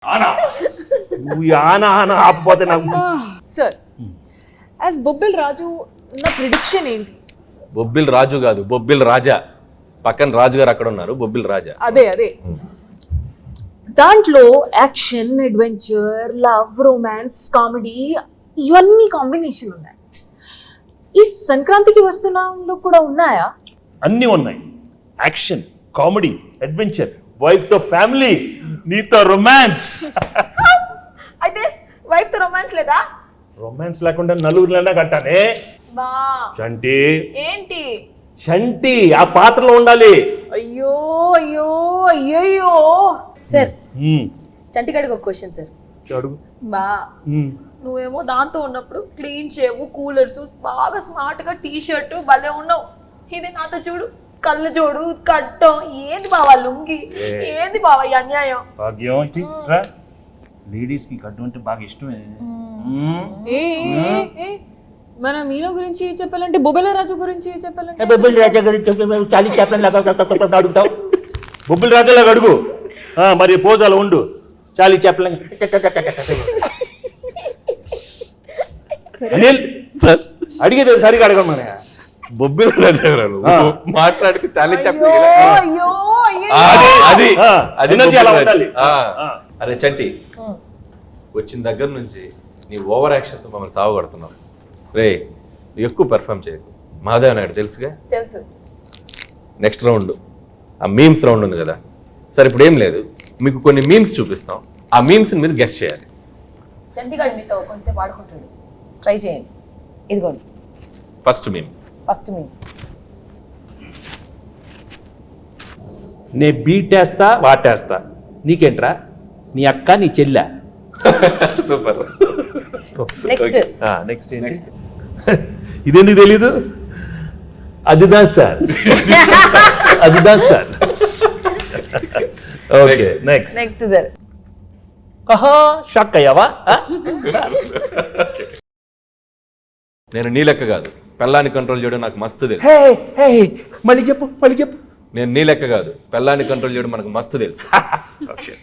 నువ్వు ఆనా ఆనా ఆపపోతే నాకు. Sir as బొబ్బిల్ రాజు నా ప్రిడిక్షన్ ఏంటి? బొబ్బిల్ రాజు కాదు, బొబ్బిల్ రాజా. పక్కన రాజు గారు అక్కడ ఉన్నారు, బొబ్బిల్ రాజా. అదే దాంట్లో action, adventure, love, romance, comedy ఇవన్నీ కాంబినేషన్ ఉన్నాయి. ఈ సంక్రాంతికి వస్తున్నాలో కూడా ఉన్నాయా? అన్నీ ఉన్నాయి. యాక్షన్, కామెడీ, అడ్వెంచర్, వైఫ్ తో ఫ్యామిలీ, నీతో రొమాన్స్. అయితే వైఫ్ తో రొమాన్స్ లేదా? రొమాన్స్ లేకుండా నలుగురిలోనే కట్టానే. బా చంటి ఏంటి? చంటి ఆ పాత్రలో ఉండాలి. అయ్యో అయ్యో అయ్యయ్యో. సార్ చంటిగాడికి ఒక క్వశ్చన్ సార్. అడుగు. బా నువ్వేమో దాంతో ఉన్నప్పుడు క్లీన్ షేవ్, కూలర్స్, బాగా స్మార్ట్ గా టీ షర్ట్ భలే ఉన్నావు. ఇది నాతో చూడు, కళ్ళు చూడు, కట్టం. ఏంది బావా లుంగి? ఏంది బావా ఈ అన్యాయం? భాగ్యం లేడీస్ కి కట్టు అంటే బాగా ఇష్టమే. మన మీనో గురించి చెప్పాలంటే, బొబ్బిల రాజు గురించి చెప్పాలంటే, బొబ్బిల్ రాజా గురించి చాలీ చెప్పండి అడుగుతావు. బొబ్బిల్ రాజాలాగా అడుగు. మరి పోజాలు ఉండు. చాలీ చెప్పలే అనిల్ సార్ అడిగేది సరిగా అడగమనే. బొబ్బిల్ రాజా గారు మాట్లాడితే చాలా చెప్పి అయ్యో అది ఎనర్జీ అలా ఉండాలి. అరే చంటి, వచ్చిన దగ్గర నుంచి నీ ఓవర్ యాక్షన్తో మమ్మల్ని సావగొడుతున్నావు. రే ఎక్కువ పెర్ఫామ్ చేయకు. మహాదేవ్ నాయుడు తెలుసుగా. తెలుసు. నెక్స్ట్ రౌండ్ ఆ మీమ్స్ రౌండ్ ఉంది కదా. సరే ఇప్పుడు ఏం లేదు, మీకు కొన్ని మీమ్స్ చూపిస్తాం. ఆ మీమ్స్ని మీరు గెస్ట్ చేయాలి. చంటిగాడు మీతో కొంచెం వాడుకుంటాడు, ట్రై చేయండి. ఇదిగోండి ఫస్ట్ మీమ్. నే బీటేస్తా వాటేస్తా, నీకేంట్రా? నీ అక్క నీ చెల్లె. సూపర్. నెక్స్ట్ ఇదేంటి తెలీదు? అదిదా sir. Okay next sir. Shock అయ్యావా? నేను నీ లెక్క కాదు, పెళ్ళాన్ని కంట్రోల్ చేయడం నాకు మస్తు తెలుసు. మళ్ళీ చెప్పు. నేను నీ లెక్క కాదు, పెళ్ళాన్ని కంట్రోల్ చేయడం మనకు మస్తు తెలుసు.